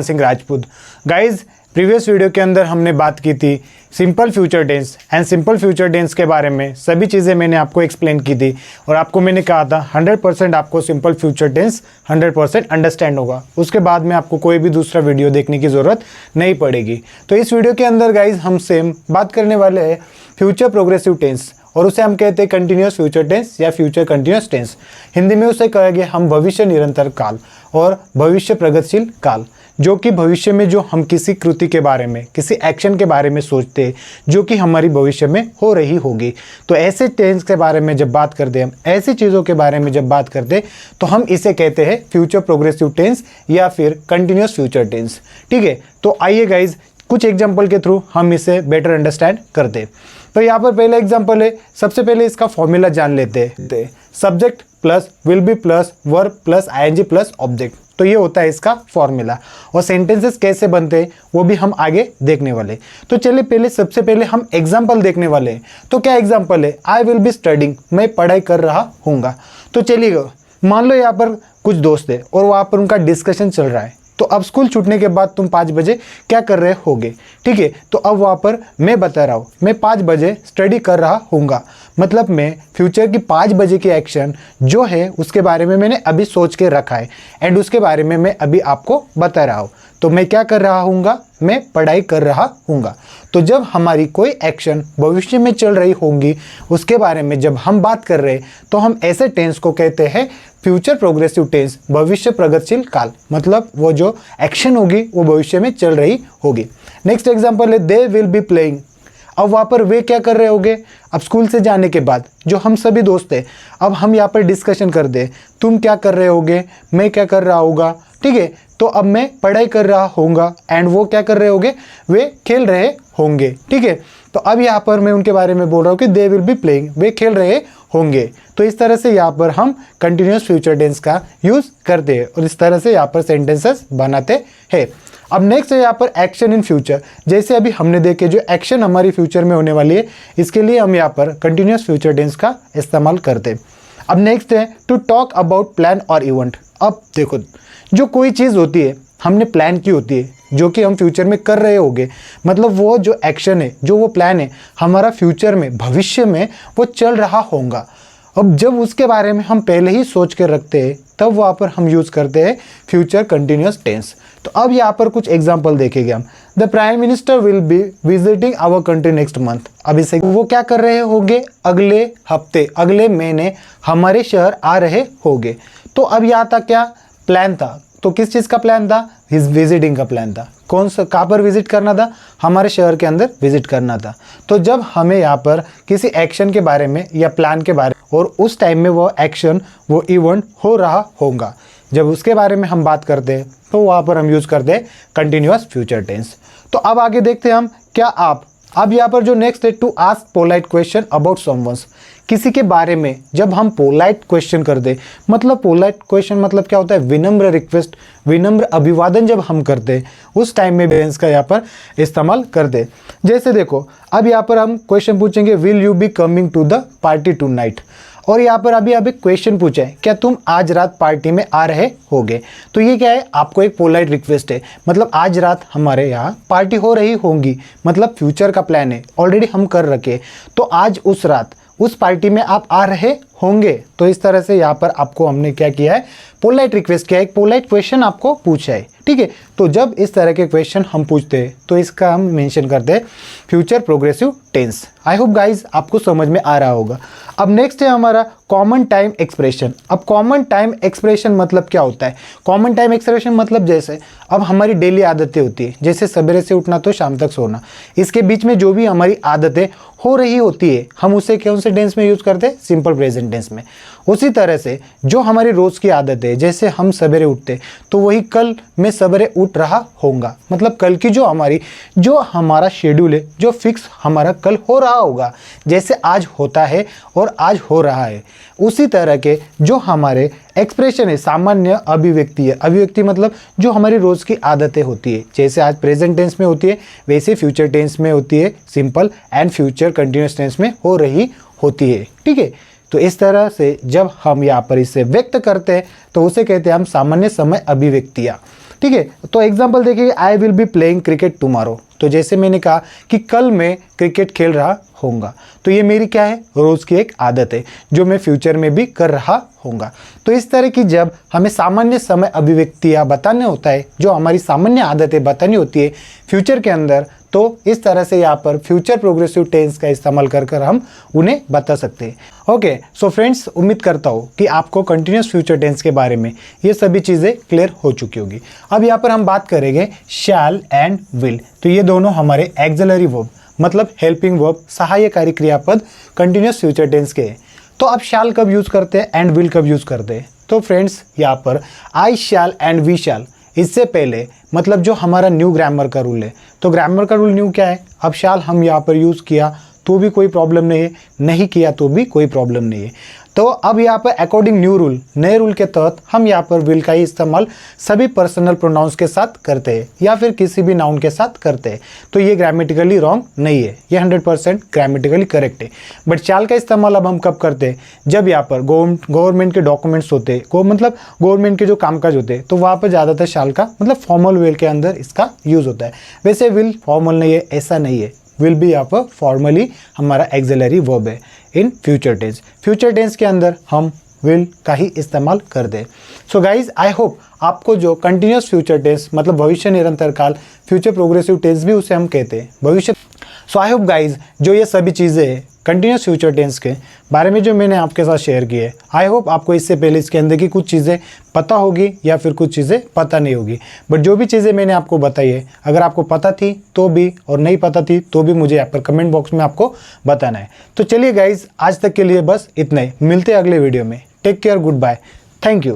Singh Rajput. Guys previous video के अंदर हमने बात की थी simple future tense and simple future tense के बारे में। सभी चीज़ें मैंने आपको एक्सप्लेन की थी और आपको मैंने कहा था 100% आपको सिंपल फ्यूचर टेंस 100% अंडरस्टैंड होगा। उसके बाद में आपको कोई भी दूसरा वीडियो देखने की ज़रूरत नहीं पड़ेगी। तो इस वीडियो के अंदर गाइज हम सेम बात करने वाले हैं फ्यूचर प्रोग्रेसिव टेंस, और उसे हम कहते हैं कंटिन्यूस फ्यूचर टेंस या फ्यूचर कंटिन्यूस टेंस। हिंदी में उसे कहेंगे हम भविष्य निरंतर काल और भविष्य प्रगतिशील काल, जो कि भविष्य में जो हम किसी कृति के बारे में, किसी एक्शन के बारे में सोचते हैं जो कि हमारी भविष्य में हो रही होगी। तो ऐसे टेंस के बारे में जब बात करते हैं, हम ऐसी चीज़ों के बारे में जब बात करते हैं तो हम इसे कहते हैं फ्यूचर प्रोग्रेसिव टेंस या फिर कंटिन्यूस फ्यूचर टेंस। ठीक है, तो आइए गाइज कुछ एग्जाम्पल के थ्रू हम इसे बेटर अंडरस्टैंड करते हैं। तो यहाँ पर पहला एग्जाम्पल है, सबसे पहले इसका फॉर्मूला जान लेते हैं। Subject plus will be plus verb plus ING plus object, तो ये होता है इसका फॉर्मूला। और सेंटेंसेस कैसे बनते हैं वो भी हम आगे देखने वाले। तो चलिए पहले सबसे पहले हम एग्जाम्पल देखने वाले हैं। तो क्या एग्जाम्पल है, आई विल बी स्टडिंग, मैं पढ़ाई कर रहा हूँगा। तो चलिए मान लो यहाँ पर कुछ दोस्त है और वहाँ पर उनका डिस्कशन चल रहा है। तो अब स्कूल छूटने के बाद तुम 5 बजे क्या कर रहे होगे। ठीक है, तो अब वहाँ पर मैं बता रहा हूँ मैं 5 बजे स्टडी कर रहा हूँगा, मतलब मैं फ्यूचर की 5 बजे की एक्शन जो है उसके बारे में मैंने अभी सोच के रखा है एंड उसके बारे में मैं अभी आपको बता रहा हूँ। तो मैं क्या कर रहा हूँगा, मैं पढ़ाई कर रहा हूँगा। तो जब हमारी कोई एक्शन भविष्य में चल रही होंगी उसके बारे में जब हम बात कर रहे हैं तो हम ऐसे टेंस को कहते हैं फ्यूचर प्रोग्रेसिव टेंस, भविष्य प्रगतिशील काल, मतलब वो जो एक्शन होगी वो भविष्य में चल रही होगी। नेक्स्ट एग्जांपल है दे विल बी प्लेइंग। अब वहाँ पर वे क्या कर रहे होंगे, अब स्कूल से जाने के बाद जो हम सभी दोस्त हैं, अब हम यहाँ पर डिस्कशन कर दे, तुम क्या कर रहे होगे, मैं क्या कर रहा होगा। ठीक है, तो अब मैं पढ़ाई कर रहा होऊंगा एंड वो क्या कर रहे होंगे, वे खेल रहे होंगे। ठीक है, तो अब यहाँ पर मैं उनके बारे में बोल रहा हूँ कि दे विल बी प्लेइंग, वे खेल रहे होंगे। तो इस तरह से यहाँ पर हम कंटिन्यूस फ्यूचर टेंस का यूज़ करते हैं और इस तरह से यहाँ पर सेंटेंसेस बनाते हैं। अब नेक्स्ट है यहाँ पर एक्शन इन फ्यूचर। जैसे अभी हमने देखे जो एक्शन हमारी फ्यूचर में होने वाली है, इसके लिए हम यहाँ पर कंटिन्यूस फ्यूचर टेंस का इस्तेमाल करते हैं। अब नेक्स्ट है टू टॉक अबाउट प्लान और इवेंट। अब देखो जो कोई चीज़ होती है हमने प्लान की होती है जो कि हम फ्यूचर में कर रहे होंगे, मतलब वो जो एक्शन है, जो वो प्लान है हमारा फ्यूचर में, भविष्य में वो चल रहा होगा। अब जब उसके बारे में हम पहले ही सोच के रखते हैं तब वहाँ पर हम यूज़ करते हैं फ्यूचर कंटिन्यूस टेंस। तो अब यहाँ पर कुछ एग्जांपल देखेंगे हम। The prime minister will be visiting our country next month. अब इसे वो क्या कर रहे होंगे, अगले हफ्ते, अगले महीने हमारे शहर आ रहे होंगे। तो अब यहाँ था क्या, प्लान था। तो किस चीज़ का प्लान था, विजिटिंग का प्लान था। कौन सा, कहाँ पर विजिट करना था, हमारे शहर के अंदर विजिट करना था। तो जब हमें यहाँ पर किसी एक्शन के बारे में या प्लान के बारे में और उस टाइम में वो एक्शन, वो इवेंट हो रहा होगा, जब उसके बारे में हम बात करते हैं तो वहाँ पर हम यूज़ करते हैं कंटिन्यूस फ्यूचर टेंस। तो अब आगे देखते हैं हम क्या आप। अब यहाँ पर जो नेक्स्ट है to ask polite question about someone's. किसी के बारे में जब हम पोलाइट क्वेश्चन कर दे, मतलब पोलाइट क्वेश्चन मतलब क्या होता है, विनम्र रिक्वेस्ट, विनम्र अभिवादन जब हम करते हैं उस टाइम में बेंस का यहाँ पर इस्तेमाल करते हैं। जैसे देखो अब यहाँ पर हम क्वेश्चन पूछेंगे will you be coming to the party tonight. और यहाँ पर अभी अभी क्वेश्चन पूछा है क्या तुम आज रात पार्टी में आ रहे होगे। तो ये क्या है, आपको एक पोलाइट रिक्वेस्ट है, मतलब आज रात हमारे यहाँ पार्टी हो रही होंगी, मतलब फ्यूचर का प्लान है, ऑलरेडी हम कर रखे। तो आज उस रात उस पार्टी में आप आ रहे होंगे। तो इस तरह से यहाँ पर आपको हमने क्या किया है, पोलाइट रिक्वेस्ट किया है, एक पोलाइट क्वेश्चन आपको पूछा है। ठीक है, तो जब इस तरह के क्वेश्चन हम पूछते हैं तो इसका हम मेंशन करते हैं future progressive tense. I hope guys आपको समझ में आ रहा होगा। अब नेक्स्ट है हमारा कॉमन टाइम एक्सप्रेशन। अब कॉमन टाइम एक्सप्रेशन मतलब क्या होता है, कॉमन टाइम एक्सप्रेशन मतलब जैसे अब हमारी डेली आदतें होती है, जैसे सवेरे से उठना तो शाम तक सोना, इसके बीच में जो भी हमारी आदतें हो रही होती है हम उसे कौन से टेंस में यूज़ करते हैं, सिंपल प्रेजेंट टेंस में। उसी तरह से जो हमारी रोज़ की आदत है, जैसे हम सवेरे उठते तो वही कल मैं सवेरे उठ रहा होऊंगा, मतलब कल की जो हमारा शेड्यूल है, जो फिक्स हमारा कल हो रहा होगा, जैसे आज होता है और आज हो रहा है, उसी तरह के जो हमारे एक्सप्रेशन है, सामान्य अभिव्यक्ति है। अभिव्यक्ति मतलब जो हमारी रोज़ की आदतें होती है, जैसे आज प्रेजेंट टेंस में होती है वैसे फ्यूचर टेंस में होती है, simple and future continuous tense में हो रही होती है। ठीक है, तो इस तरह से जब हम यहाँ पर इसे व्यक्त करते हैं तो उसे कहते हैं हम सामान्य समय अभिव्यक्तियाँ। ठीक है। तो एग्जांपल देखिए, I will be playing cricket tomorrow. तो जैसे मैंने कहा कि कल मैं क्रिकेट खेल रहा होऊंगा, तो ये मेरी क्या है, रोज़ की एक आदत है जो मैं फ्यूचर में भी कर रहा होऊंगा। तो इस तरह की जब हमें सामान्य समय अभिव्यक्तियाँ बताने होता है, जो हमारी सामान्य आदतें बतानी होती है फ्यूचर के अंदर, तो इस तरह से यहाँ पर फ्यूचर प्रोग्रेसिव टेंस का इस्तेमाल कर कर हम उन्हें बता सकते हैं। ओके, सो फ्रेंड्स, उम्मीद करता हूँ कि आपको कंटिन्यूस फ्यूचर टेंस के बारे में ये सभी चीज़ें क्लियर हो चुकी होगी। अब यहाँ पर हम बात करेंगे शैल एंड विल। तो ये दोनों हमारे एक्सिलरी वर्ब मतलब हेल्पिंग वर्ब, सहायकारी क्रियापद कंटिन्यूस फ्यूचर टेंस के हैं। तो अब शैल कब यूज़ करते हैं एंड विल कब यूज़ करते हैं? तो फ्रेंड्स, यहाँ पर आई शैल एंड वी शैल, इससे पहले मतलब जो हमारा न्यू ग्रामर का रूल है, तो ग्रामर का रूल न्यू क्या है, अब शैल हम यहाँ पर यूज़ किया तो भी कोई प्रॉब्लम नहीं है, नहीं किया तो भी कोई प्रॉब्लम नहीं है। तो अब यहाँ पर अकॉर्डिंग न्यू रूल, नए रूल के तहत हम यहाँ पर विल का ही इस्तेमाल सभी पर्सनल प्रोनाउंस के साथ करते हैं या फिर किसी भी नाउन के साथ करते हैं। तो ये ग्रामेटिकली रॉन्ग नहीं है, ये 100% ग्रामेटिकली करेक्ट है। बट शैल का इस्तेमाल अब हम कब करते हैं? जब यहाँ पर गवर्नमेंट के डॉक्यूमेंट्स होते हैं, मतलब गवर्नमेंट के जो कामकाज होते हैं, तो वहाँ पर ज़्यादातर शैल का मतलब फॉर्मल वे के अंदर इसका यूज़ होता है। वैसे विल फॉर्मल नहीं है, ऐसा नहीं है। विल भी यहाँ पर फॉर्मली हमारा एक्सिलरी वर्ब है in future tense. Future tense के अंदर हम विल का ही इस्तेमाल कर दे। सो गाइज, आई होप आपको जो कंटिन्यूस फ्यूचर टेंस मतलब भविष्य निरंतर काल, फ्यूचर प्रोग्रेसिव टेंस भी उसे हम कहते हैं भविष्य। सो आई होप गाइज, जो ये सभी चीज़ें कंटिन्यूस फ्यूचर टेंस के बारे में जो मैंने आपके साथ शेयर की है, आई होप आपको इससे पहले इसके अंदर की कुछ चीज़ें पता होगी या फिर कुछ चीज़ें पता नहीं होगी। बट जो भी चीज़ें मैंने आपको बताई है, अगर आपको पता थी तो भी और नहीं पता थी तो भी मुझे यहाँ पर कमेंट बॉक्स में आपको बताना है। तो चलिए गाइज, आज तक के लिए बस इतना ही। मिलते हैं अगले वीडियो में। Take care, good bye, thank you.